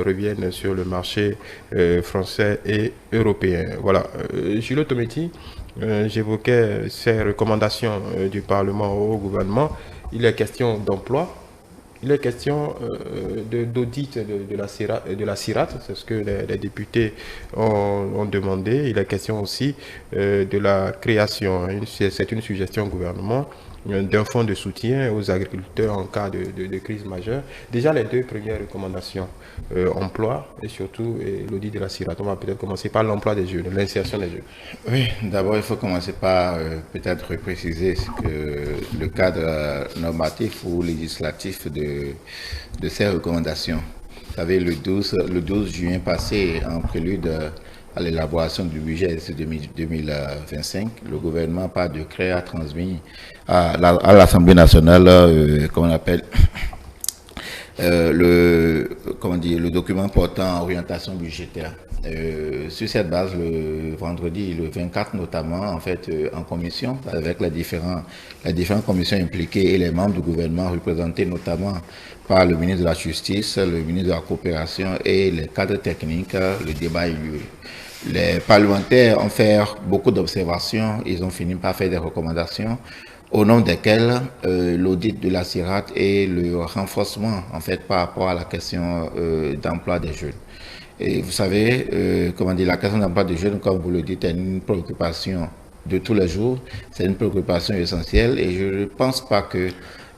reviennent sur le marché français et européen. Voilà. Gilles Tometti, j'évoquais ces recommandations du Parlement au gouvernement. Il est question d'emploi. Il est question d'audit de la CIRAT, c'est ce que les députés ont demandé. Il est question aussi de la création, c'est une suggestion au gouvernement, d'un fonds de soutien aux agriculteurs en cas de crise majeure. Déjà, les deux premières recommandations, emploi et surtout l'audit de la CIRAT. On va peut-être commencer par l'emploi des jeunes, l'insertion des jeunes. Oui, d'abord, il faut commencer par peut-être préciser que le cadre normatif ou législatif de ces recommandations. Vous savez, le 12 juin passé, en prélude à l'élaboration du budget 2025, le gouvernement, par décret, a transmis à l'Assemblée nationale, comment on appelle, le document portant orientation budgétaire. Sur cette base, le vendredi, le 24 notamment, en fait, en commission, avec les différentes commissions impliquées et les membres du gouvernement représentés notamment par le ministre de la Justice, le ministre de la Coopération et les cadres techniques, le débat a eu lieu. Les parlementaires ont fait beaucoup d'observations, ils ont fini par faire des recommandations, au nom desquelles l'audit de la CIRAT et le renforcement, en fait, par rapport à la question d'emploi des jeunes. Et vous savez, la question d'emploi des jeunes, comme vous le dites, est une préoccupation de tous les jours. C'est une préoccupation essentielle et je ne pense pas que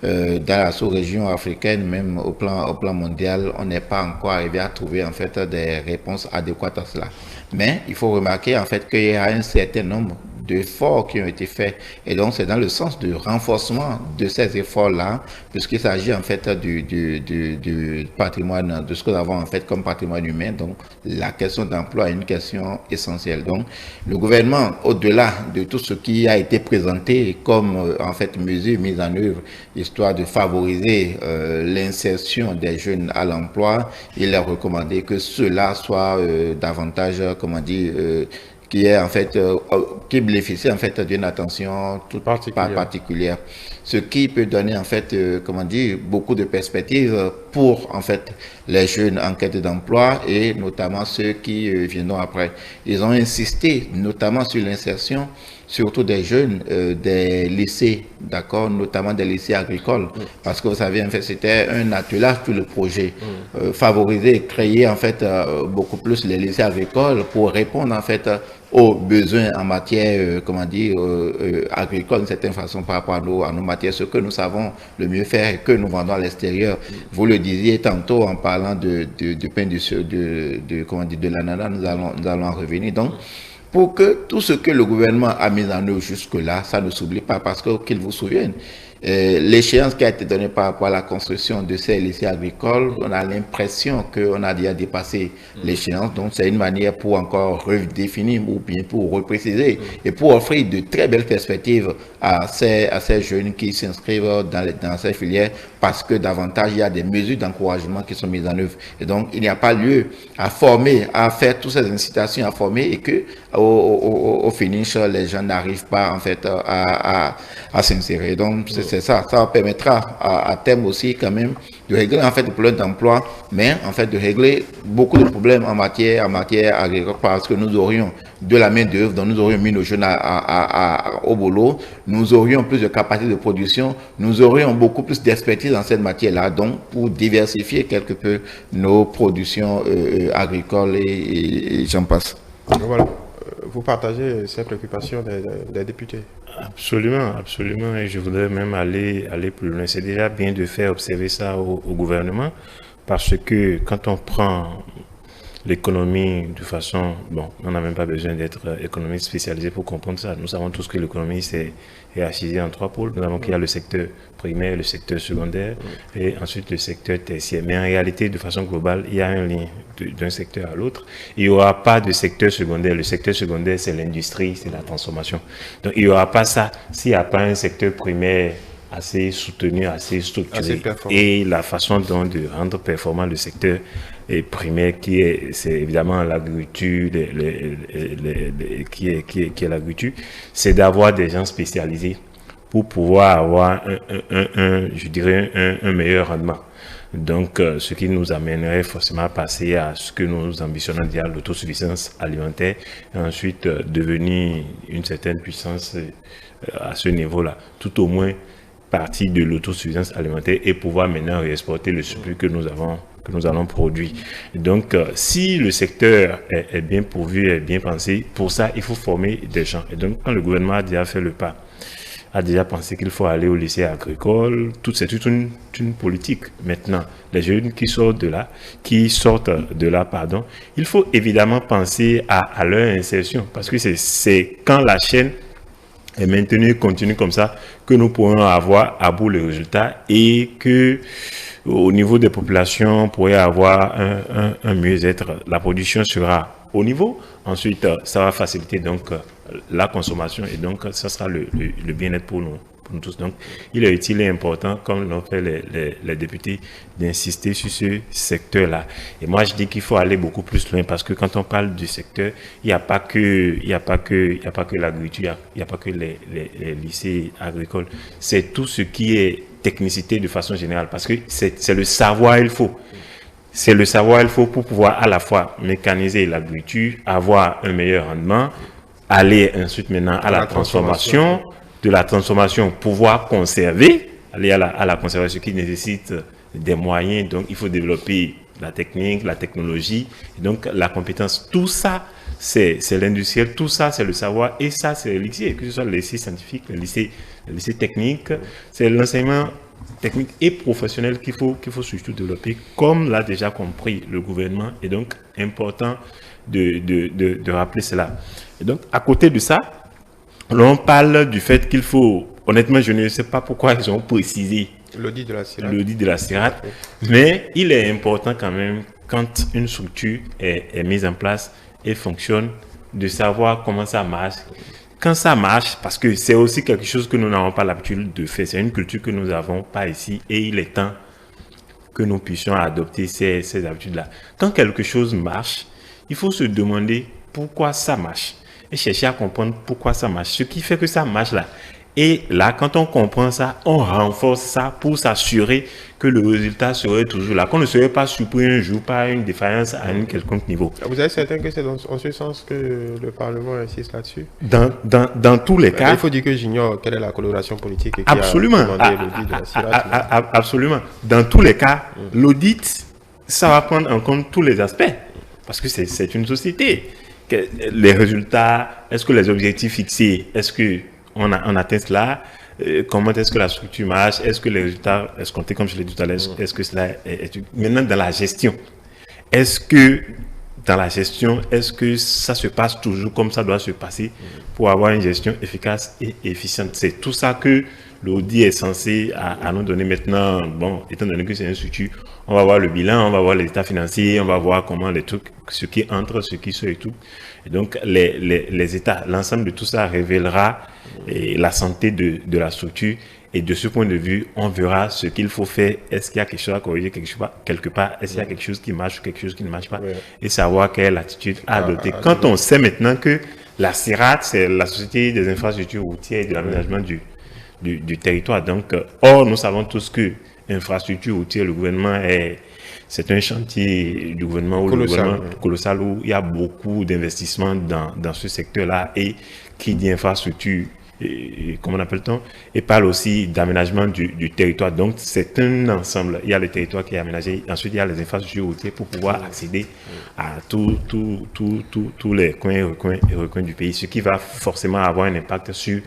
dans la sous-région africaine, même au plan mondial, on n'est pas encore arrivé à trouver en fait des réponses adéquates à cela. Mais il faut remarquer en fait qu'il y a un certain nombre d'efforts qui ont été faits. Et donc, c'est dans le sens du renforcement de ces efforts-là, puisqu'il s'agit en fait du patrimoine, de ce que nous avons en fait comme patrimoine humain. Donc, la question d'emploi est une question essentielle. Donc, le gouvernement, au-delà de tout ce qui a été présenté comme en fait mesures mises en œuvre, histoire de favoriser l'insertion des jeunes à l'emploi, il a recommandé que cela soit davantage, qui bénéficie en fait d'une attention toute particulière, ce qui peut donner en fait beaucoup de perspectives pour en fait les jeunes en quête d'emploi et notamment ceux qui viendront après. Ils ont insisté notamment sur l'insertion surtout des jeunes des lycées, d'accord, notamment des lycées agricoles, parce que vous savez en fait c'était un attelage pour le projet, favoriser, créer en fait beaucoup plus les lycées agricoles pour répondre en fait aux besoins en matière, agricole d'une certaine façon par rapport à nos matières, ce que nous savons le mieux faire et que nous vendons à l'extérieur. Vous le disiez tantôt en parlant de pain de l'ananas, nous allons en revenir. Donc, pour que tout ce que le gouvernement a mis en œuvre jusque-là, ça ne s'oublie pas, parce qu'il vous souvienne, l'échéance qui a été donnée par rapport à la construction de ces lycées agricoles, on a l'impression qu'on a déjà dépassé l'échéance. Donc, c'est une manière pour encore redéfinir ou bien pour repréciser et pour offrir de très belles perspectives à ces jeunes qui s'inscrivent dans ces filières, parce que davantage, il y a des mesures d'encouragement qui sont mises en œuvre. Et donc, il n'y a pas lieu à former, à faire toutes ces incitations à former et que au finish, les gens n'arrivent pas en fait à s'insérer. Donc, c'est ça. Ça permettra à terme aussi quand même de régler en fait le problème d'emploi, mais en fait de régler beaucoup de problèmes en matière agricole, parce que nous aurions de la main d'œuvre, donc nous aurions mis nos jeunes au boulot, nous aurions plus de capacité de production, nous aurions beaucoup plus d'expertise dans cette matière-là, donc pour diversifier quelque peu nos productions agricoles et j'en passe. Voilà. Vous partagez ces préoccupations des députés? Absolument, absolument. Et je voudrais même aller plus loin. C'est déjà bien de faire observer ça au gouvernement, parce que quand on prend l'économie de façon... Bon, on n'a même pas besoin d'être économiste spécialisé pour comprendre ça. Nous savons tous que l'économie est assise en trois pôles. Nous savons qu'il y a le secteur primaire, le secteur secondaire et ensuite le secteur tertiaire. Mais en réalité, de façon globale, il y a un lien d'un secteur à l'autre. Il n'y aura pas de secteur secondaire. Le secteur secondaire, c'est l'industrie, c'est la transformation. Donc, il n'y aura pas ça s'il n'y a pas un secteur primaire assez soutenu, assez structuré. Et la façon dont de rendre performant le secteur primaire, c'est évidemment l'agriculture, qui est l'agriculture, c'est d'avoir des gens spécialisés pour pouvoir avoir je dirais un meilleur rendement. Donc, ce qui nous amènerait forcément à passer à ce que nous ambitionnons dire l'autosuffisance alimentaire, et ensuite devenir une certaine puissance à ce niveau-là, tout au moins partie de l'autosuffisance alimentaire et pouvoir maintenant réexporter le surplus que nous allons produire. Donc, si le secteur est bien pourvu, est bien pensé, pour ça, il faut former des gens. Et donc, quand le gouvernement a déjà fait le pas, a déjà pensé qu'il faut aller au lycée agricole, c'est toute une politique. Maintenant, les jeunes qui sortent de là, il faut évidemment penser à leur insertion, parce que c'est quand la chaîne est maintenue, continue comme ça, que nous pourrons avoir à bout le résultat et que au niveau des populations, on pourrait avoir un mieux-être. La production sera au niveau. Ensuite, ça va faciliter donc la consommation et donc ça sera le bien-être pour nous tous. Donc, il est utile et important, comme l'ont fait les députés, d'insister sur ce secteur-là. Et moi, je dis qu'il faut aller beaucoup plus loin parce que quand on parle du secteur, il n'y a pas que l'agriculture, il n'y a pas que les lycées agricoles. C'est tout ce qui est technicité de façon générale parce que c'est le savoir il faut. C'est le savoir il faut pour pouvoir à la fois mécaniser l'agriculture, avoir un meilleur rendement, aller ensuite maintenant à la transformation, de la transformation pouvoir conserver, aller à la conservation qui nécessite des moyens, donc il faut développer la technique, la technologie, et donc la compétence, tout ça c'est l'industriel, tout ça c'est le savoir et ça c'est le lycée, que ce soit le lycée scientifique, le lycée technique, c'est l'enseignement technique et professionnel qu'il faut surtout développer, comme l'a déjà compris le gouvernement, et donc important de rappeler cela. Et donc à côté de ça, on parle du fait qu'il faut, honnêtement je ne sais pas pourquoi ils ont précisé l'audit de la CIRAD, mais il est important quand même quand une structure est mise en place et fonctionne, de savoir comment ça marche. Quand ça marche, parce que c'est aussi quelque chose que nous n'avons pas l'habitude de faire, c'est une culture que nous n'avons pas ici et il est temps que nous puissions adopter ces habitudes-là. Quand quelque chose marche, il faut se demander pourquoi ça marche et chercher à comprendre pourquoi ça marche, ce qui fait que ça marche là. Et là, quand on comprend ça, on renforce ça pour s'assurer que le résultat serait toujours là, qu'on ne serait pas surpris un jour par une défaillance à un quelconque niveau. Vous êtes certain que c'est en ce sens que le Parlement insiste là-dessus? Dans tous les cas... Il faut dire que j'ignore quelle est la coloration politique qui absolument, a demandé l'audit de la CIRAD. Absolument. Dans tous les cas, l'audit, ça va prendre en compte tous les aspects, parce que c'est une société. Les résultats, est-ce que les objectifs fixés, est-ce que on atteint cela, comment est-ce que la structure marche, est-ce que les résultats escomptés, comme je l'ai dit tout à l'heure, est-ce que cela est... Maintenant, dans la gestion, est-ce que ça se passe toujours comme ça doit se passer pour avoir une gestion efficace et efficiente? C'est tout ça que l'audit est censé à nous donner maintenant. Bon, étant donné que c'est une structure, on va voir le bilan, on va voir les états financiers, on va voir comment les trucs, ce qui entre, ce qui sort et tout. Et donc, les états, l'ensemble de tout ça révélera la santé de la structure. Et de ce point de vue, on verra ce qu'il faut faire. Est-ce qu'il y a quelque chose à corriger quelque part? Est-ce qu'il y a quelque chose qui marche ou quelque chose qui ne marche pas? Et savoir quelle est l'attitude à adopter. Quand on sait maintenant que la CIRAD, c'est la Société des infrastructures routières et de l'aménagement du territoire. Donc, or, nous savons tous que l'infrastructure routière, le gouvernement c'est un chantier du gouvernement, colossal, où il y a beaucoup d'investissements dans ce secteur-là, et qui dit infrastructure, comment appelle-t-on, et parle aussi d'aménagement du territoire. Donc c'est un ensemble. Il y a le territoire qui est aménagé, ensuite il y a les infrastructures routières pour pouvoir accéder à tous les coins et recoins du pays, ce qui va forcément avoir un impact sur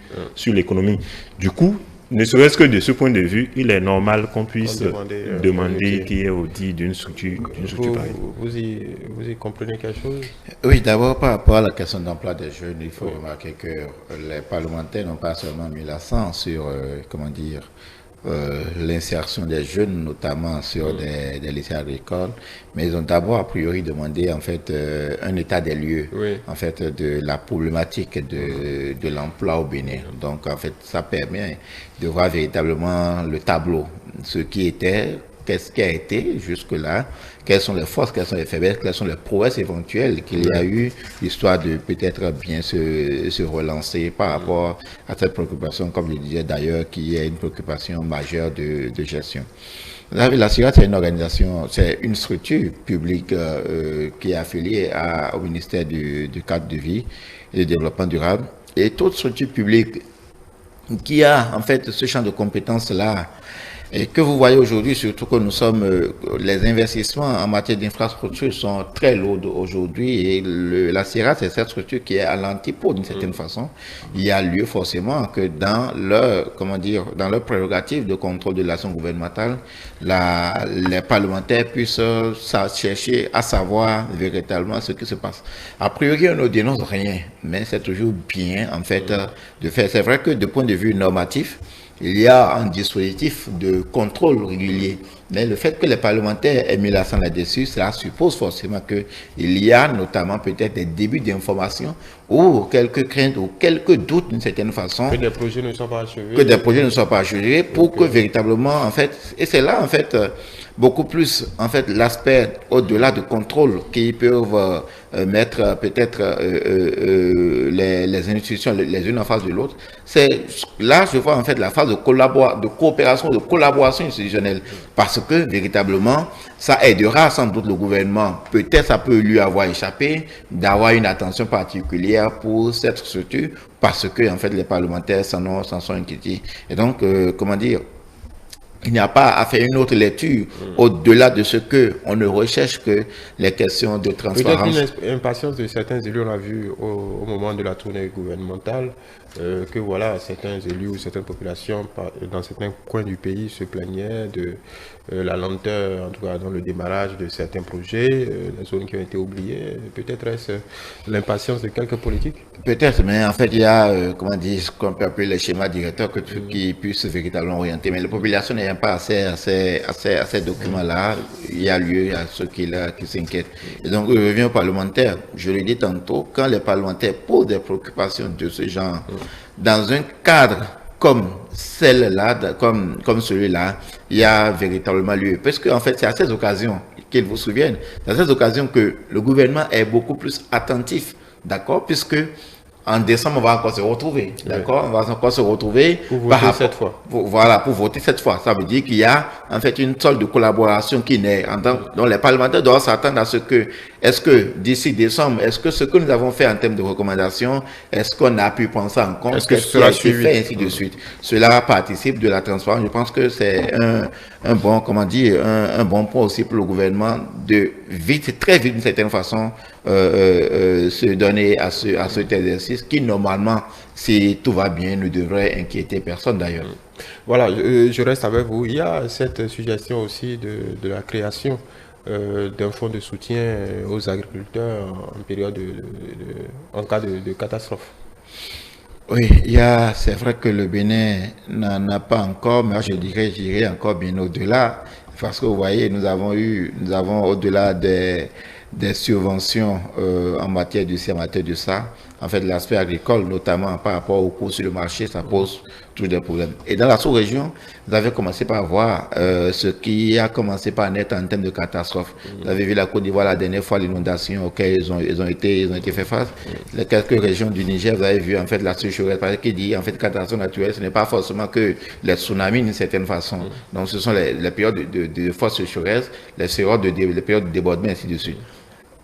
l'économie. Du coup, ne serait-ce que de ce point de vue, il est normal qu'on puisse demander qu'il y ait audit d'une structure pareille. Vous y comprenez quelque chose? Oui, d'abord par rapport à la question d'emploi des jeunes, il faut remarquer que les parlementaires n'ont pas seulement mis l'accent sur, l'insertion des jeunes, notamment sur des lycées agricoles, mais ils ont d'abord a priori demandé en fait un état des lieux en fait de la problématique de l'emploi au Bénin. Donc en fait ça permet de voir véritablement le tableau, ce qui était, qu'est-ce qui a été jusque-là, quelles sont les forces, quelles sont les faiblesses, quelles sont les prouesses éventuelles qu'il y a eu, histoire de peut-être bien se relancer par rapport à cette préoccupation, comme je le disais d'ailleurs, qui est une préoccupation majeure de gestion. La CIRAD, c'est une organisation, c'est une structure publique qui est affiliée au ministère du cadre de vie et du développement durable. Et toute structure publique qui a en fait ce champ de compétences-là, et que vous voyez aujourd'hui, surtout que nous sommes, les investissements en matière d'infrastructure sont très lourds aujourd'hui, et la CIRAD, c'est cette structure qui est à l'antipode d'une certaine façon. Il y a lieu forcément que dans dans leur prérogative de contrôle de l'action gouvernementale, les parlementaires puissent chercher à savoir véritablement ce qui se passe. A priori, on ne dénonce rien, mais c'est toujours bien en fait de faire. C'est vrai que de point de vue normatif, il y a un dispositif de contrôle régulier. Mais le fait que les parlementaires aient mis l'accent là-dessus, cela suppose forcément qu'il y a notamment peut-être des débuts d'information ou quelques craintes ou quelques doutes d'une certaine façon. Que des projets ne soient pas achevés. Que des projets ne soient pas achevés pour que véritablement, en fait, et c'est là, en fait, beaucoup plus, en fait, l'aspect au-delà de contrôle qu'ils peuvent mettre peut-être les institutions les unes en face de l'autre. C'est là, je vois en fait la phase de coopération, de collaboration institutionnelle. Parce que véritablement, ça aidera sans doute le gouvernement. Peut-être ça peut lui avoir échappé d'avoir une attention particulière pour cette structure parce que en fait les parlementaires s'en sont inquiétés. Et donc, comment dire, il n'y a pas à faire une autre lecture au-delà de ce que on ne recherche que les questions de transparence. Peut-être une impatience de certains élus, on a vu au moment de la tournée gouvernementale, que voilà, certains élus ou certaines populations dans certains coins du pays se plaignaient de la lenteur, en tout cas dans le démarrage de certains projets, les zones qui ont été oubliées. Peut-être est-ce l'impatience de quelques politiques? Peut-être, mais en fait, il y a, comment dire, ce qu'on peut appeler les schémas directeurs qui puissent véritablement orienter. Mais la population n'ayant pas accès à ces documents-là, il y a lieu à ceux qui s'inquiètent. Et donc, je reviens aux parlementaires. Je l'ai dit tantôt, quand les parlementaires posent des préoccupations de ce genre, dans un cadre comme celle-là, comme celui-là, il y a véritablement lieu. Parce qu'en fait, c'est à ces occasions qu'ils vous souviennent, c'est à ces occasions que le gouvernement est beaucoup plus attentif, d'accord, puisque en décembre, on va encore se retrouver, d'accord, on va encore se retrouver pour voter cette fois. Voilà, pour voter cette fois. Ça veut dire qu'il y a en fait une sorte de collaboration qui naît. Donc les parlementaires doivent s'attendre à ce que, est-ce que d'ici décembre, est-ce que ce que nous avons fait en termes de recommandations, est-ce qu'on a pu prendre ça en compte, est-ce que cela a été fait, ainsi de suite. Cela participe de la transparence. Je pense que c'est un bon, comment dire, un bon point aussi pour le gouvernement de très vite d'une certaine façon, se donner à cet exercice qui normalement, si tout va bien, ne devrait inquiéter personne d'ailleurs. Voilà, je reste avec vous. Il y a cette suggestion aussi de la création d'un fonds de soutien aux agriculteurs en période en cas de catastrophe. Oui, c'est vrai que le Bénin n'en a pas encore, mais je dirais encore bien au-delà, parce que vous voyez, nous avons au-delà des subventions en matière de ça, en fait l'aspect agricole, notamment par rapport au coût sur le marché, ça pose tous des problèmes. Et dans la sous-région, vous avez commencé par voir ce qui a commencé par naître en termes de catastrophe. Vous avez vu la Côte d'Ivoire la dernière fois, l'inondation auxquelles ils ont été fait face. Les quelques régions du Niger, vous avez vu en fait la sécheresse, qui dit en fait catastrophe naturelle, ce n'est pas forcément que les tsunamis d'une certaine façon. Donc ce sont les périodes de forte sécheresse, les périodes de débordement, ainsi de suite.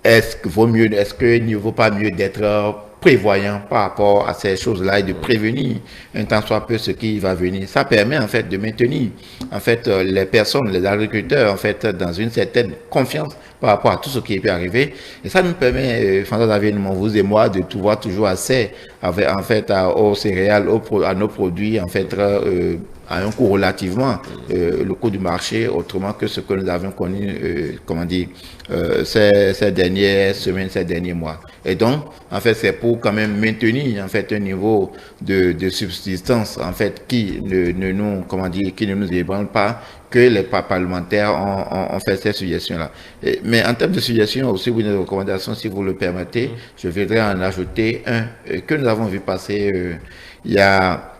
Est-ce qu'il ne vaut pas mieux d'être prévoyant par rapport à ces choses-là et de prévenir un tant soit peu ce qui va venir? Ça permet en fait de maintenir en fait les personnes, les agriculteurs en fait dans une certaine confiance par rapport à tout ce qui peut arriver. Et ça nous permet, François Xavier, vous et moi, de trouver toujours assez en fait aux céréales, à nos produits en fait à un coût relativement le coût du marché, autrement que ce que nous avons connu, ces dernières semaines, ces derniers mois. Et donc, en fait, c'est pour quand même maintenir en fait un niveau de subsistance en fait qui ne nous ébranle pas, que les parlementaires ont fait ces suggestions-là. Mais en termes de suggestions, aussi, ou de recommandations, si vous le permettez, je voudrais en ajouter un que nous avons vu passer il y a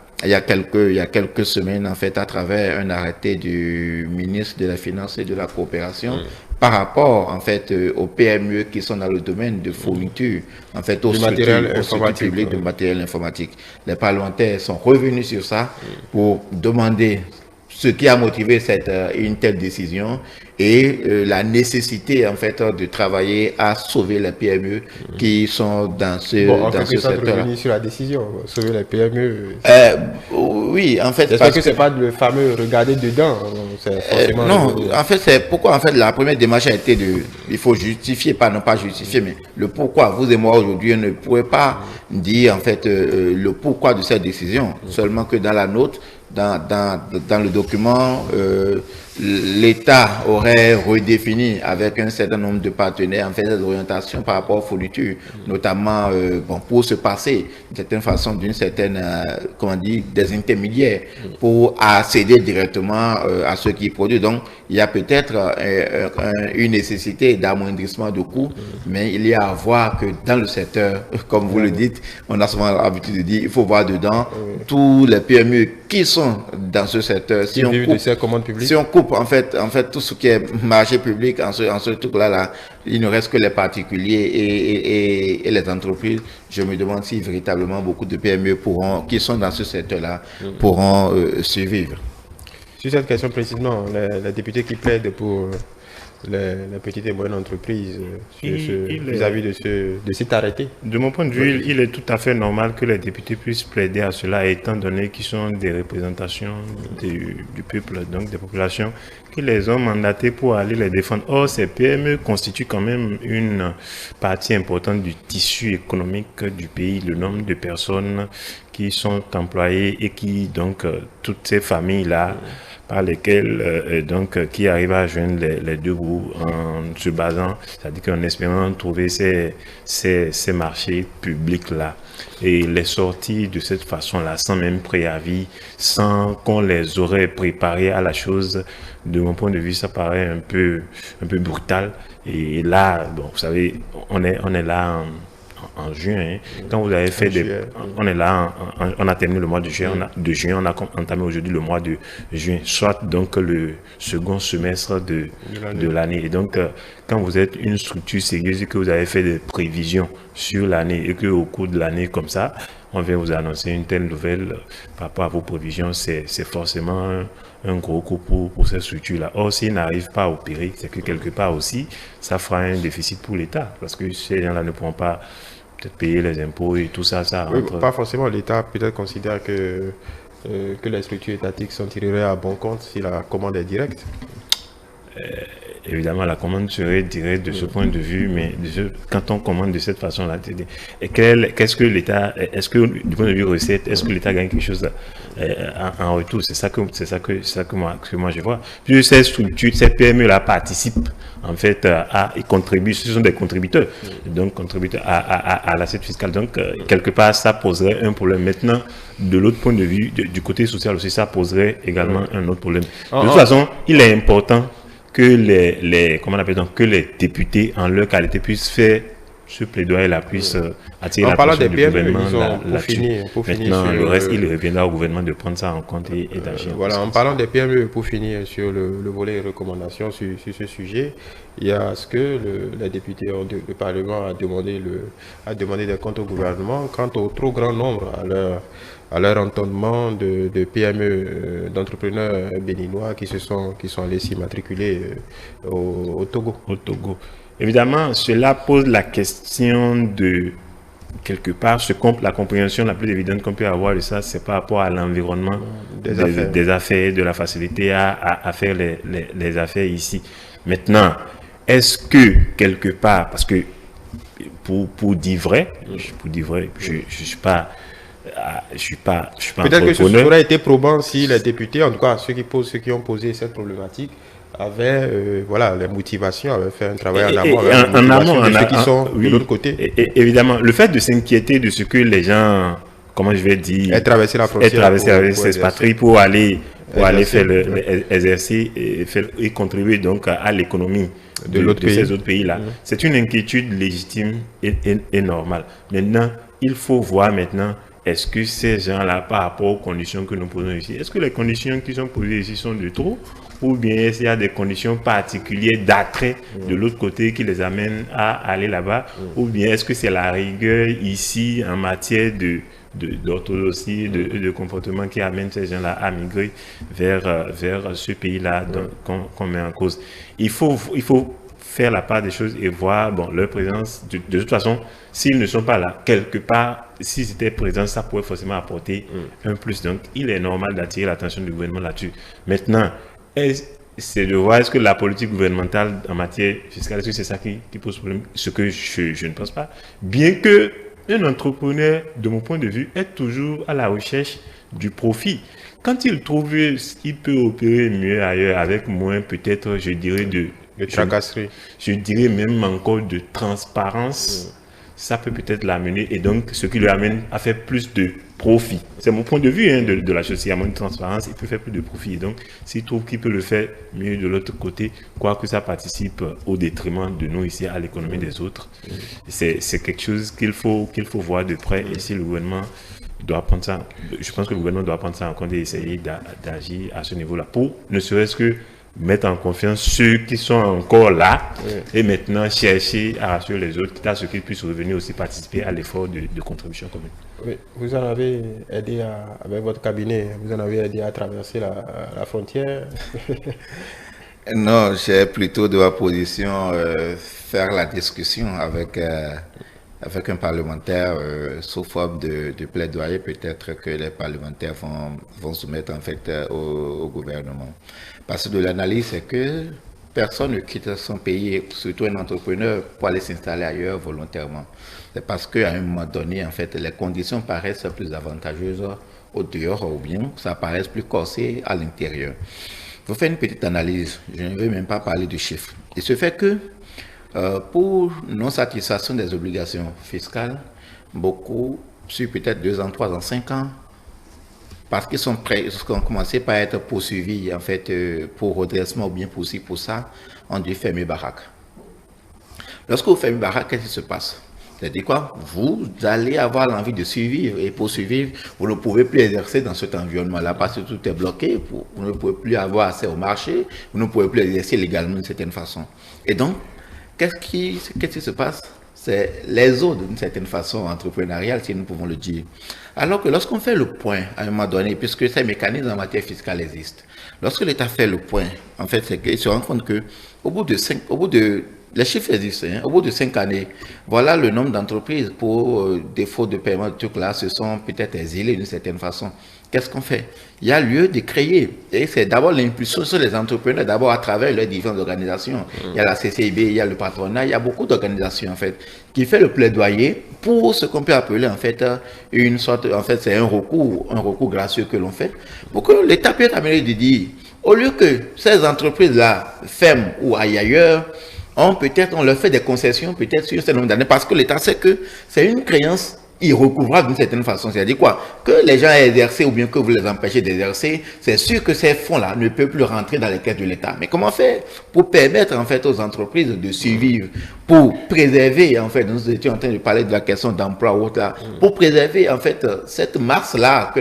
quelques semaines, en fait, à travers un arrêté du ministre de la Finance et de la Coopération, par rapport, en fait, aux PME qui sont dans le domaine de fourniture, en fait, au structures publiques de matériel informatique. Les parlementaires sont revenus sur ça pour demander ce qui a motivé une telle décision et la nécessité en fait de travailler à sauver les PME qui sont dans ce secteur. Revenir sur la décision, sauver les PME. Oui, en fait. Parce que c'est pas le fameux regarder dedans. Non, en fait, c'est pourquoi en fait la première démarche a été il faut justifier, non pas justifier, mais le pourquoi. Vous et moi aujourd'hui, on ne pourrait pas dire en fait le pourquoi de cette décision, seulement que dans la note. Dans le document, l'État aurait redéfini avec un certain nombre de partenaires en fait des orientations par rapport aux fournitures, notamment pour se passer d'une certaine façon d'une certaine des intermédiaires pour accéder directement à ceux qui produisent. Donc il y a peut-être une nécessité d'amoindrissement de coûts, mais il y a à voir que dans le secteur, comme vous le dites, on a souvent l'habitude de dire il faut voir dedans tous les PME qui sont dans ce secteur. Si on coupe en fait tout ce qui est marché public en ce truc-là, il ne reste que les particuliers et les entreprises. Je me demande si véritablement beaucoup de PME qui sont dans ce secteur-là pourront survivre. Sur cette question précisément, la députée qui plaide pour les petites et moyennes entreprises vis-à-vis de cet arrêté. De mon point de vue, il est tout à fait normal que les députés puissent plaider à cela, étant donné qu'ils sont des représentations du peuple, donc des populations, qui les ont mandatés pour aller les défendre. Or, ces PME constituent quand même une partie importante du tissu économique du pays, le nombre de personnes qui sont employées et qui, donc, toutes ces familles-là, par lesquels qui arrivent à joindre les deux bouts en se basant, c'est-à-dire qu'en espérant trouver ces marchés publics-là et les sortir de cette façon-là sans même préavis, sans qu'on les aurait préparés à la chose. De mon point de vue, ça paraît un peu brutal. Et là, bon, vous savez, on est là en juin, quand vous avez fait on est là, on a terminé le mois de juin, on a entamé aujourd'hui le mois de juin, soit donc le second semestre de l'année. Et donc, quand vous êtes une structure sérieuse et que vous avez fait des prévisions sur l'année et qu'au cours de l'année comme ça, on vient vous annoncer une telle nouvelle par rapport à vos prévisions, c'est forcément un gros coup pour ces structures-là. Or, s'ils n'arrivent pas à opérer, c'est que quelque part aussi, ça fera un déficit pour l'État, parce que ces gens-là ne pourront pas peut-être payer les impôts et tout ça, ça rentre. Oui, pas forcément. L'État peut-être considère que les structures étatiques s'en tireraient à bon compte si la commande est directe. Évidemment, la commande serait directe de ce point de vue, mais quand on commande de cette façon-là, qu'est-ce que l'État, est-ce que du point de vue recette, est-ce que l'État gagne quelque chose en retour? C'est ça que moi je vois. Puis ces structures, ces PME-là participent en fait ils contribuent, ce sont des contributeurs, donc contributeurs à l'assiette fiscale. Donc quelque part, ça poserait un problème. Maintenant, de l'autre point de vue, du côté social aussi, ça poserait également un autre problème. De toute façon, il est important que que les députés en leur qualité puissent faire ce plaidoyer-là, puissent attirer l'attention du gouvernement pour finir maintenant, le reste, il reviendra au gouvernement de prendre ça en compte et d'agir. Voilà, en parlant des PME, pour finir sur le volet recommandations sur ce sujet, il y a ce que les députés, le Parlement a demandé des comptes au gouvernement quant au trop grand nombre à leur entendement de PME, d'entrepreneurs béninois qui sont allés s'immatriculer au Togo. Évidemment, cela pose la question de, quelque part, la compréhension la plus évidente qu'on peut avoir de ça, c'est par rapport à l'environnement des affaires, de la facilité à faire les affaires ici. Maintenant, est-ce que, quelque part, parce que pour dire vrai, je suis pas peut-être que ce aurait été probant si les députés, en tout cas ceux qui ont posé cette problématique, avaient les motivations, avaient fait un travail en amont, ceux qui sont de l'autre côté. Évidemment, le fait de s'inquiéter de ce que les gens, comment je vais dire, traverser la frontière, s'expatrient pour aller faire l'exercice et contribuer donc à l'économie de ces autres pays-là. C'est une inquiétude légitime et normale. Maintenant, il faut voir maintenant, est-ce que ces gens-là, par rapport aux conditions que nous posons ici, est-ce que les conditions qui sont posées ici sont de trop, ou bien est-ce qu'il y a des conditions particulières d'attrait de l'autre côté qui les amènent à aller là-bas, ou bien est-ce que c'est la rigueur ici en matière d'orthodoxie, de comportement qui amène ces gens-là à migrer vers ce pays-là qu'on met en cause. Il faut faire la part des choses et voir, bon, leur présence, de toute façon, s'ils ne sont pas là, quelque part, s'ils étaient présents, ça pourrait forcément apporter un plus. Donc, il est normal d'attirer l'attention du gouvernement là-dessus. Maintenant, c'est de voir est-ce que la politique gouvernementale en matière fiscale, est-ce que c'est ça qui pose problème? Ce que je ne pense pas. Bien que un entrepreneur, de mon point de vue, est toujours à la recherche du profit. Quand il trouve qu'il peut opérer mieux ailleurs, avec moins, peut-être, je dirais, de tracasserie. Je dirais même encore de transparence, ça peut peut-être l'amener, et donc ce qui lui amène à faire plus de profit. C'est mon point de vue de la chose. S'il y a moins de transparence, il peut faire plus de profit. Et donc, s'il trouve qu'il peut le faire mieux de l'autre côté, quoique ça participe au détriment de nous ici à l'économie des autres, c'est quelque chose qu'il faut voir de près. Et si le gouvernement doit prendre ça, je pense que le gouvernement doit prendre ça en compte et essayer d'agir à ce niveau-là, pour ne serait-ce que mettre en confiance ceux qui sont encore là et maintenant chercher à rassurer les autres, quitte à ce qu'ils puissent revenir aussi participer à l'effort de contribution commune. Oui, vous en avez aidé avec votre cabinet, vous en avez aidé à traverser la frontière. Non, j'ai plutôt de ma position faire la discussion avec un parlementaire sous forme de plaidoyer. Peut-être que les parlementaires vont soumettre en fait au gouvernement. Parce que de l'analyse, c'est que personne ne quitte son pays, surtout un entrepreneur, pour aller s'installer ailleurs volontairement. C'est parce qu'à un moment donné, en fait, les conditions paraissent plus avantageuses au dehors ou bien ça paraît plus corsé à l'intérieur. Vous faites une petite analyse, je ne vais même pas parler de chiffres. Il se fait que pour non-satisfaction des obligations fiscales, beaucoup, sur peut-être 2 ans, 3 ans, 5 ans, parce qu'ils sont prêts, ils ont commencé par être poursuivis en fait pour redressement ou bien poursuivis pour ça, on dit fermer baraque. Lorsque vous fermez baraque, qu'est-ce qui se passe? C'est-à-dire quoi? Vous allez avoir l'envie de survivre et pour survivre, vous ne pouvez plus exercer dans cet environnement-là parce que tout est bloqué, vous ne pouvez plus avoir accès au marché, vous ne pouvez plus exercer légalement d'une certaine façon. Et donc, qu'est-ce qui se passe? C'est les eaux d'une certaine façon entrepreneuriale, si nous pouvons le dire. Alors que lorsqu'on fait le point à un moment donné, puisque ces mécanismes en matière fiscale existent, lorsque l'État fait le point, en fait, c'est qu'il se rend compte que les chiffres existent, au bout de 5 années, voilà le nombre d'entreprises pour défaut de paiement de trucs là, se sont peut-être exilées d'une certaine façon. Qu'est-ce qu'on fait? Il y a lieu de créer. Et c'est d'abord l'impulsion sur les entrepreneurs, d'abord à travers les différentes organisations. Il y a la CCIB, il y a le patronat, il y a beaucoup d'organisations en fait, qui fait le plaidoyer pour ce qu'on peut appeler en fait une sorte, en fait c'est un recours gracieux que l'on fait, pour que l'État puisse amener de dire, au lieu que ces entreprises-là ferment ou aillent ailleurs, on leur fait des concessions peut-être sur ce nombre d'années, parce que l'État sait que c'est une créance irrecouvrable d'une certaine façon. C'est-à-dire quoi? Que les gens aient exercé ou bien que vous les empêchez d'exercer, c'est sûr que ces fonds-là ne peuvent plus rentrer dans les caisses de l'État. Mais comment faire pour permettre en fait aux entreprises de survivre, pour préserver en fait, nous étions en train de parler de la question d'emploi ou autre là, pour préserver en fait cette masse-là que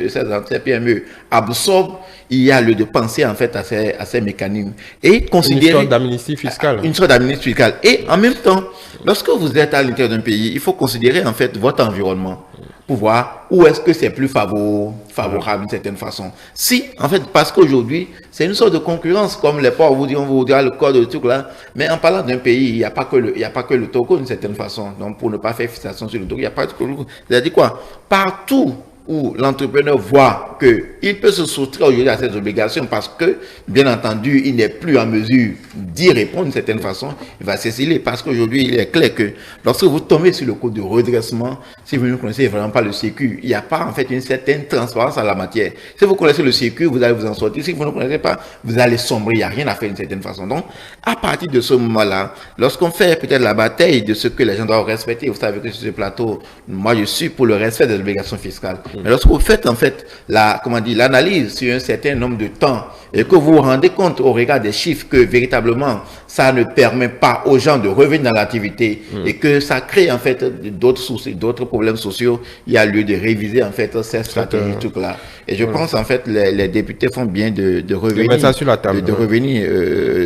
ces PME absorbent, il y a lieu de penser en fait à ces mécanismes et considérer une sorte d'amnistie fiscale. Une sorte d'amnistie fiscale. Et en même temps, lorsque vous êtes à l'intérieur d'un pays, il faut considérer en fait votre environnement pour voir où est-ce que c'est plus favorable d'une certaine façon. Si, en fait, parce qu'aujourd'hui, c'est une sorte de concurrence, comme les ports, on vous dira le code de truc là, mais en parlant d'un pays, il n'y a pas que le Togo d'une certaine façon. Donc, pour ne pas faire fixation sur le Togo, il n'y a pas de Togo. C'est-à-dire quoi? Partout où l'entrepreneur voit qu'il peut se soustraire aujourd'hui à ses obligations parce que, bien entendu, il n'est plus en mesure d'y répondre d'une certaine façon, il va s'exiler. Parce qu'aujourd'hui, il est clair que lorsque vous tombez sur le coup de redressement, si vous ne connaissez vraiment pas le Sécu, il n'y a pas en fait une certaine transparence en la matière. Si vous connaissez le Sécu, vous allez vous en sortir. Si vous ne connaissez pas, vous allez sombrer. Il n'y a rien à faire d'une certaine façon. Donc, à partir de ce moment-là, lorsqu'on fait peut-être la bataille de ce que les gens doivent respecter, vous savez que sur ce plateau, moi je suis pour le respect des obligations fiscales. Mais lorsque vous faites en fait l'analyse sur un certain nombre de temps et que vous vous rendez compte au regard des chiffres que véritablement ça ne permet pas aux gens de revenir dans l'activité et que ça crée en fait d'autres soucis, d'autres problèmes sociaux, il y a lieu de réviser en fait ces stratégies tout là. Et je pense en fait les députés font bien de revenir, mettre ça sur la table, de revenir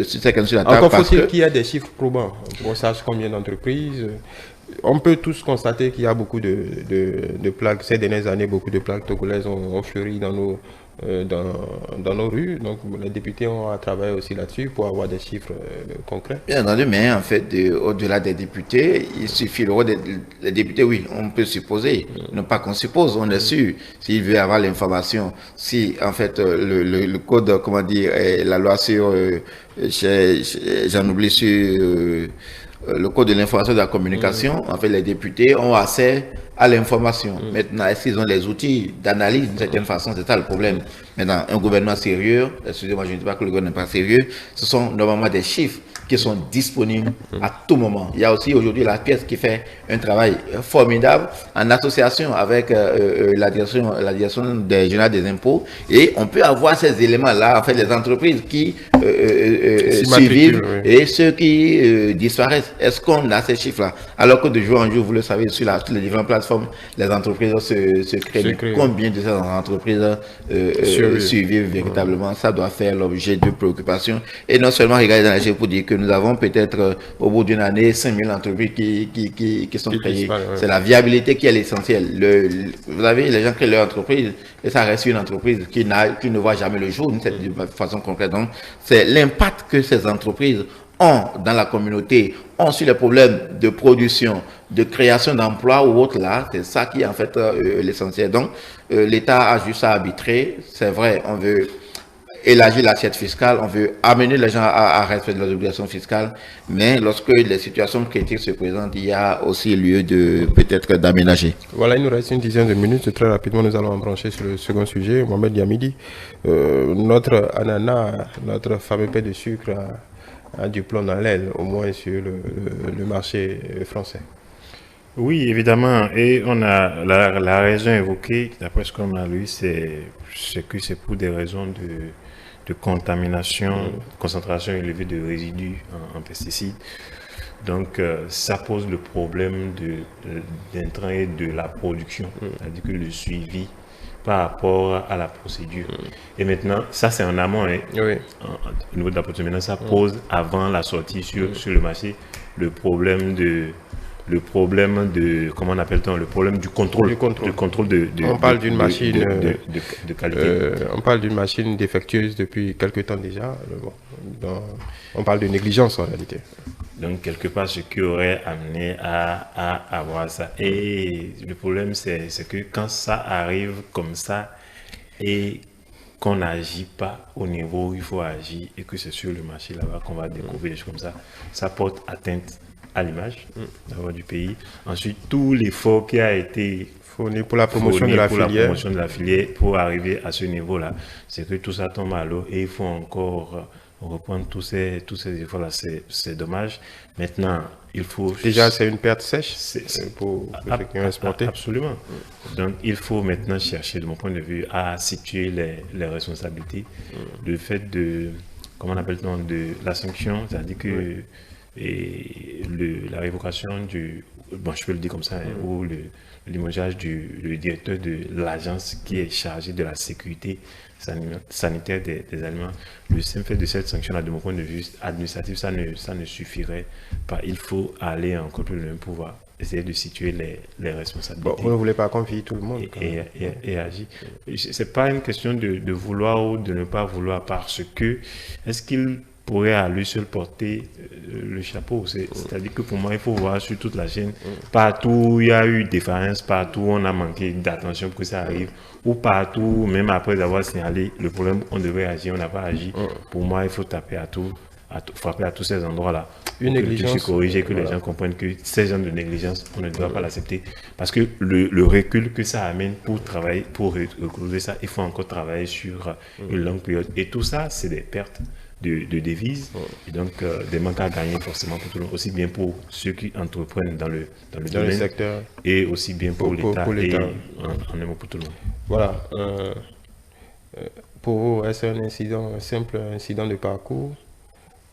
sur ces questions sur la table. Encore faut-il qu'il y ait des chiffres probants, on sache combien d'entreprises. On peut tous constater qu'il y a beaucoup de plaques. Ces dernières années, beaucoup de plaques togolaises ont fleuri dans nos rues. Donc, les députés ont à travailler aussi là-dessus pour avoir des chiffres concrets. Bien entendu, mais en fait, au-delà des députés, il suffit, les députés, oui, on peut supposer, non pas qu'on suppose, on est sûr, s'il veut avoir l'information, si en fait le code, comment dire, la loi sur, j'en oublie sur le code de l'information et de la communication, en fait, les députés ont accès à l'information. Maintenant, est-ce qu'ils ont les outils d'analyse d'une certaine façon? C'est ça le problème. Maintenant, un gouvernement sérieux, excusez-moi, je ne dis pas que le gouvernement n'est pas sérieux, ce sont normalement des chiffres qui sont disponibles à tout moment. Il y a aussi aujourd'hui la pièce qui fait un travail formidable en association avec la direction des journaux des impôts, et on peut avoir ces éléments-là, en fait, les entreprises qui survivent et ceux qui disparaissent. Est-ce qu'on a ces chiffres-là? Alors que de jour en jour, vous le savez, sur les différentes plateformes, les entreprises se créent. Combien de ces entreprises survivent véritablement? Ça doit faire l'objet de préoccupations. Et non seulement regarder dans les chiffres pour dire que nous avons peut-être au bout d'une année 5000 entreprises qui sont créées. C'est la viabilité qui est l'essentiel. Vous savez, les gens créent leur entreprise et ça reste une entreprise qui ne voit jamais le jour de façon concrète. Donc, c'est l'impact que ces entreprises ont dans la communauté, ont sur les problèmes de production, de création d'emplois ou autre là, c'est ça qui est en fait l'essentiel. Donc, l'État a juste à arbitrer. C'est vrai, on veut élargir l'assiette fiscale, on veut amener les gens à respecter leurs obligations fiscales, mais lorsque les situations critiques se présentent, il y a aussi lieu de peut-être d'aménager. Voilà, il nous reste une dizaine de minutes. Très rapidement, nous allons en brancher sur le second sujet. Mohamed Yamidi, notre ananas, notre fameux pain de sucre a du plomb dans l'aile, au moins sur le marché français. Oui, évidemment. Et on a la raison évoquée, d'après ce qu'on a lu, c'est que c'est pour des raisons de contamination, concentration élevée de résidus en pesticides. Donc, ça pose le problème d'intrants et de la production, c'est-à-dire que le suivi par rapport à la procédure. Et maintenant, ça c'est en amont, hein. Oui. Au niveau de la procédure, maintenant ça pose avant la sortie sur le marché le problème de comment on appelle-t-on, le problème du contrôle. Du contrôle on parle d'une machine de qualité. On parle d'une machine défectueuse depuis quelque temps déjà. On parle de négligence en réalité. Donc quelque part, ce qui aurait amené à avoir ça. Et le problème, c'est que quand ça arrive comme ça et qu'on n'agit pas au niveau où il faut agir et que c'est sur le marché là-bas qu'on va découvrir des choses comme ça porte atteinte à l'image du pays. Ensuite, tout l'effort qui a été fourni pour la promotion de la filière pour arriver à ce niveau-là, c'est que tout ça tombe à l'eau et il faut encore reprendre tous ces efforts-là. C'est dommage. Maintenant, il faut... Déjà, c'est une perte sèche pour exporter. Absolument. Donc, il faut maintenant chercher, de mon point de vue, à situer les responsabilités. Le fait de, comment on appelle-t-on, de la sanction, c'est-à-dire que la révocation je peux le dire comme ça, ou le limogeage du directeur de l'agence qui est chargé de la sécurité sanitaire des aliments. Le simple fait de cette sanction-là, de mon point de vue administratif, ça ne suffirait pas. Il faut aller encore plus loin pour pouvoir essayer de situer les responsabilités. Bon, vous ne voulez pas confier tout le monde et agir. C'est pas une question de vouloir ou de ne pas vouloir, parce que est-ce qu'il pourrait à lui seul porter le chapeau? C'est-à-dire que pour moi, il faut voir sur toute la chaîne, partout où il y a eu défaillance, partout où on a manqué d'attention pour que ça arrive, ou partout, même après avoir signalé le problème, on devrait agir, on n'a pas agi. Pour moi, il faut taper frapper à tous ces endroits-là. Une négligence. Corriger, que les gens comprennent que ces gens de négligence, on ne doit pas l'accepter. Parce que le recul que ça amène pour travailler, pour recouvrer ça, il faut encore travailler sur une longue période. Et tout ça, c'est des pertes de devises, et donc des manques à gagner forcément pour tout le monde, aussi bien pour ceux qui entreprennent dans le domaine, secteur, et aussi bien pour l'État, et en un mot pour tout le monde. Voilà. Pour vous, est-ce un simple incident de parcours?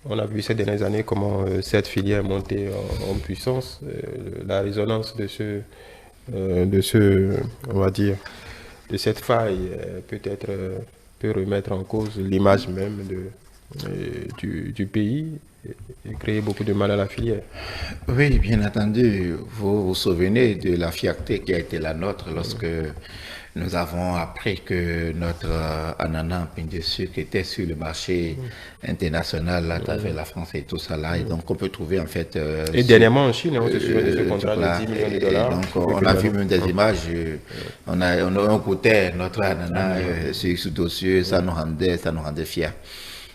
On a vu ces dernières années comment cette filière est montée en puissance, la résonance on va dire, de cette faille peut-être peut remettre en cause l'image même du pays et créer beaucoup de mal à la filière. Oui, bien entendu. Vous vous souvenez de la fierté qui a été la nôtre lorsque nous avons appris que notre ananas en de sucre était sur le marché international à travers la France et tout ça là. Et donc on peut trouver en fait... et dernièrement en Chine, on se souvient de ce contrat de 10 millions de dollars. Donc on a vu même des images, on goûtait notre ananas sur ce dossier, ça nous rendait fiers.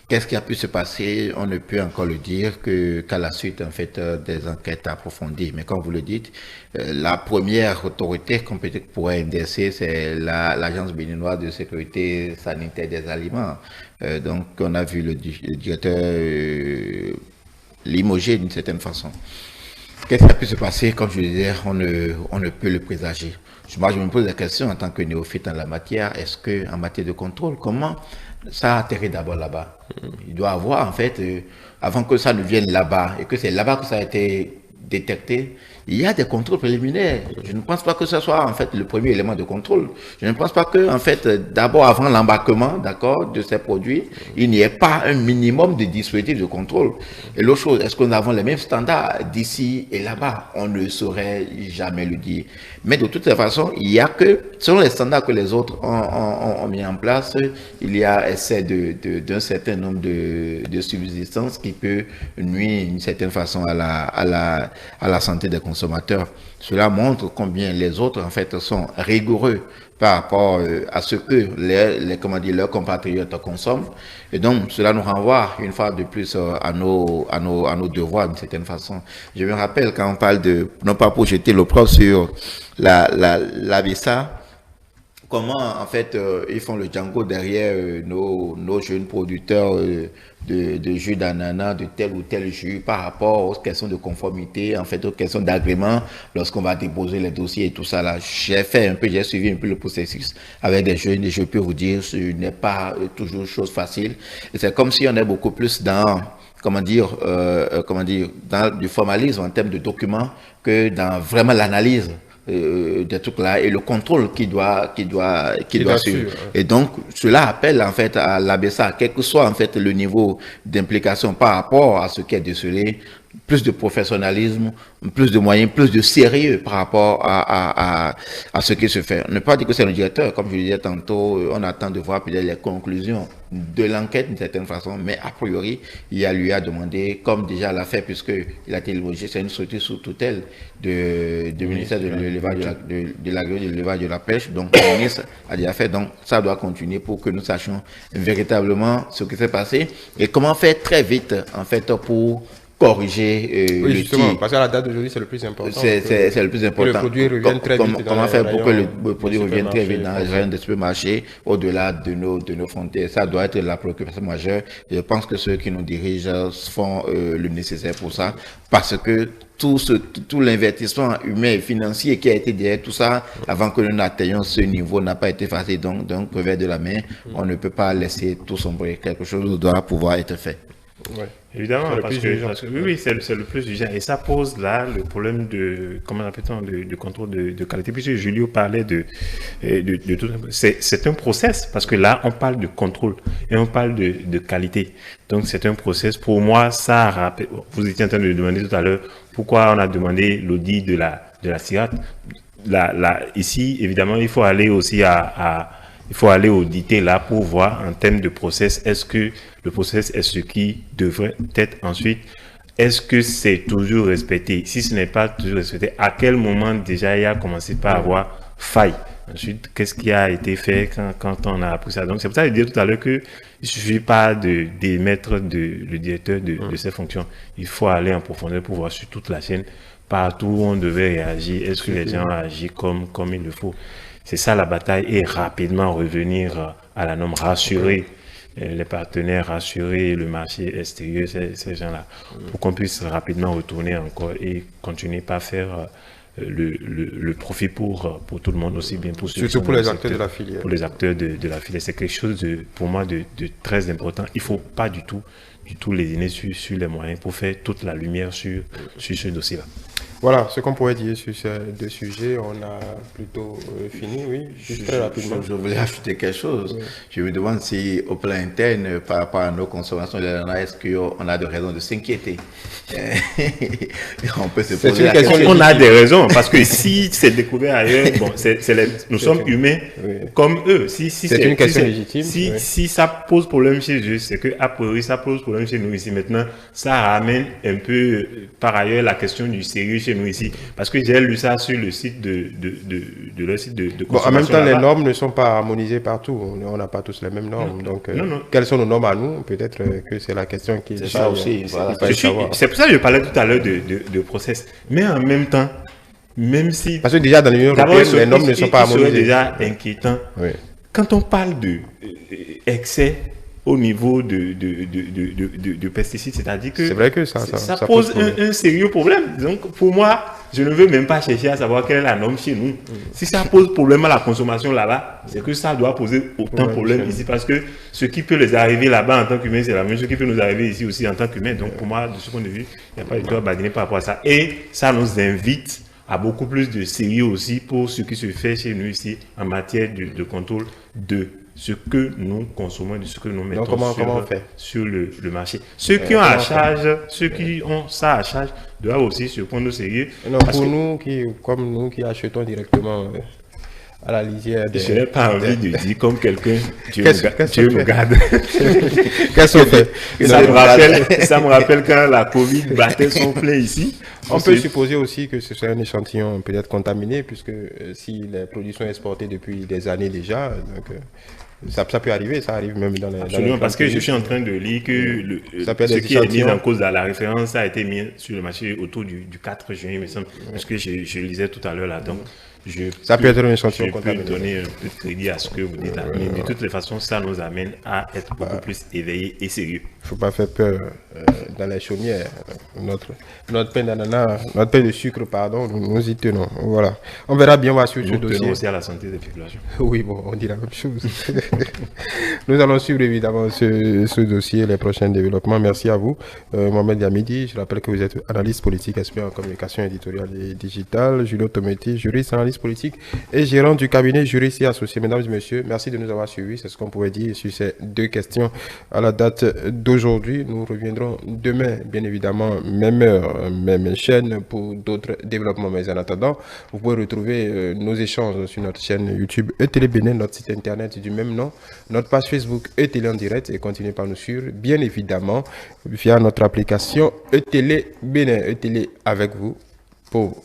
Qu'est-ce qui a pu se passer? On ne peut encore le dire qu'à la suite en fait des enquêtes approfondies. Mais comme vous le dites, la première autorité qu'on peut pourrait indexer, c'est l'Agence béninoise de sécurité sanitaire des aliments. Donc on a vu le directeur limogé d'une certaine façon. Qu'est-ce qui a pu se passer? Comme je le disais, on ne peut le présager. Moi, je me pose la question en tant que néophyte en la matière, est-ce qu'en matière de contrôle, comment ça atterrit d'abord là-bas? Il doit avoir, en fait, avant que ça ne vienne là-bas, et que c'est là-bas que ça a été détecté, il y a des contrôles préliminaires. Je ne pense pas que ce soit, en fait, le premier élément de contrôle. Je ne pense pas que, en fait, d'abord, avant l'embarquement, d'accord, de ces produits, il n'y ait pas un minimum de dispositifs de contrôle. Et l'autre chose, est-ce que nous avons les mêmes standards d'ici et là-bas? On ne saurait jamais le dire. Mais de toute façon, il y a que, selon les standards que les autres ont mis en place, il y a essai d'un certain nombre de subsistances qui peut nuire d'une certaine façon à la santé des consommateurs. Cela montre combien les autres en fait sont rigoureux par rapport à ce que leurs compatriotes consomment. Et donc cela nous renvoie une fois de plus à nos devoirs d'une certaine façon. Je me rappelle quand on parle de, non pas pour jeter l'opprobre sur la BESA, comment en fait ils font le Django derrière nos jeunes producteurs de jus d'ananas, de tel ou tel jus par rapport aux questions de conformité, en fait aux questions d'agrément lorsqu'on va déposer les dossiers et tout ça là. J'ai suivi un peu le processus avec des jeunes et je peux vous dire ce n'est pas toujours chose facile. Et c'est comme si on est beaucoup plus dans dans du formalisme en termes de documents que dans vraiment l'analyse des trucs là et le contrôle qui doit suivre. Et donc cela appelle en fait à l'ABESA, quel que soit en fait le niveau d'implication par rapport à ce qui est décelé, plus de professionnalisme, plus de moyens, plus de sérieux par rapport à ce qui se fait. On ne peut pas dire que c'est le directeur, comme je le disais tantôt, on attend de voir peut-être les conclusions de l'enquête d'une certaine façon, mais a priori, il lui a demandé, comme déjà l'a fait, puisqu'il a été logé, c'est une structure sous tutelle du ministère de l'élevage, de l'agriculture, de l'élevage, de la pêche, donc le ministre a déjà fait, donc ça doit continuer pour que nous sachions véritablement ce qui s'est passé et comment faire très vite, en fait, pour corriger oui, justement, parce qu'à la date d'aujourd'hui, c'est le plus important. C'est le plus important. Que le produit revienne très vite. Comment faire pour que le produit revienne très vite dans les rayons des supermarchés, au-delà de nos frontières? Ça doit être la préoccupation majeure. Je pense que ceux qui nous dirigent font le nécessaire pour ça, parce que tout l'investissement humain et financier qui a été derrière tout ça, avant que nous n'atteignions ce niveau, n'a pas été facile. Donc, revers de la main, on ne peut pas laisser tout sombrer. Quelque chose doit pouvoir être fait. Ouais. Évidemment, parce que oui, c'est le plus urgent. Et ça pose là le problème de contrôle de qualité. Puisque Julio parlait de tout. C'est un process, parce que là, on parle de contrôle et on parle de qualité. Donc, c'est un process. Pour moi, ça rappelle. Vous étiez en train de demander tout à l'heure pourquoi on a demandé l'audit de la CIRAT. Ici, évidemment, il faut aller aussi il faut aller auditer là pour voir en termes de process, est-ce que le process est ce qui devrait être ensuite, est-ce que c'est toujours respecté? Si ce n'est pas toujours respecté, à quel moment déjà il a commencé par avoir faille? Ensuite, qu'est-ce qui a été fait quand on a appris ça? Donc c'est pour ça que je disais tout à l'heure qu'il ne suffit pas d'émettre le directeur de ses fonctions. Il faut aller en profondeur pour voir sur toute la chaîne, partout où on devait réagir, est-ce que les gens agissent comme il le faut? C'est ça la bataille, et rapidement revenir à la norme, rassurer les partenaires, rassurer le marché extérieur, ces gens-là, pour qu'on puisse rapidement retourner encore et continuer par faire le profit pour tout le monde, aussi bien pour ceux surtout pour les acteurs de la filière. Pour les acteurs de la filière. C'est quelque chose, pour moi, de très important. Il ne faut pas du tout lésiner sur les moyens pour faire toute la lumière sur ce dossier-là. Voilà ce qu'on pourrait dire sur ces deux sujets. On a plutôt fini, oui, juste très rapidement. Je voulais ajouter quelque chose. Oui. Je me demande si, au plan interne, par rapport à nos consommations, est-ce qu'on a des raisons de s'inquiéter? On peut se poser la question. On a des raisons, parce que si c'est découvert ailleurs, bon, nous sommes humains comme eux. C'est une question légitime. Si ça pose problème chez eux, c'est qu'a priori, ça pose problème chez nous ici. Maintenant, ça ramène un peu, par ailleurs, la question du sérieux chez nous ici, parce que j'ai lu ça sur le site de leur site de consommation. Bon, en même temps, les normes ne sont pas harmonisées partout. On n'a pas tous les mêmes normes. Non. Donc, quelles sont nos normes à nous? Peut-être que c'est la question qui est ça aussi. Voilà. C'est pour ça que je parlais tout à l'heure de process. Mais en même temps, même si... Parce que déjà, dans l'Union européenne, les normes ne sont pas harmonisées. C'est déjà inquiétant. Oui. Quand on parle de excès au niveau de pesticides, c'est-à-dire que, c'est vrai que ça pose un sérieux problème. Donc, pour moi, je ne veux même pas chercher à savoir quelle est la norme chez nous. Si ça pose problème à la consommation là-bas, c'est que ça doit poser autant de problèmes ici, parce que ce qui peut les arriver là-bas en tant qu'humain, c'est la même chose qui peut nous arriver ici aussi en tant qu'humain. Donc, pour moi, de ce point de vue, il n'y a pas de quoi badiner par rapport à ça. Et ça nous invite à beaucoup plus de sérieux aussi pour ce qui se fait chez nous ici en matière de contrôle de ce que nous consommons, de ce que nous mettons sur le marché. Ceux qui ont à charge, ceux qui ont ça à charge, doivent aussi se prendre au sérieux. Non, pour nous, comme nous qui achetons directement à la lisière. Je n'ai pas envie de dire comme quelqu'un, Dieu nous garde. Qu'est-ce qu'on fait? Ça me rappelle quand la Covid battait son plein ici. On peut supposer aussi que ce soit un échantillon peut-être contaminé, puisque si les produits sont exportés depuis des années déjà, donc, ça peut arriver, ça arrive même dans les... Absolument, parce que je suis en train de lire que ce qui est mis en cause dans la référence, ça a été mis sur le marché autour du 4 juin, il me semble, parce que je lisais tout à l'heure là, donc ça peut être un échantillon contaminé. Je peux donner un peu de crédit à ce que vous dites là, mais de toutes les façons, ça nous amène à être beaucoup plus éveillés et sérieux. Il ne faut pas faire peur dans les chaumières. Notre pain d'ananas, notre pain de sucre, pardon, nous y tenons. Voilà. On verra bien, on va suivre ce dossier. Nous tenons aussi à la santé des populations. Oui, bon, on dit la même chose. Nous allons suivre évidemment ce dossier, les prochains développements. Merci à vous. Mohamed Yamidi, je rappelle que vous êtes analyste politique, expert en communication éditoriale et digitale. Julio Tometti, juriste, analyste politique et gérant du cabinet juriste et associé. Mesdames et messieurs, merci de nous avoir suivis. C'est ce qu'on pouvait dire sur ces deux questions à la date d'aujourd'hui. Nous reviendrons demain, bien évidemment, même heure, même chaîne pour d'autres développements. Mais en attendant, vous pouvez retrouver nos échanges sur notre chaîne YouTube ETélé Bénin, notre site internet du même nom, notre page Facebook ETélé en direct et continuez par nous suivre, bien évidemment, via notre application ETélé Bénin, ETélé avec vous pour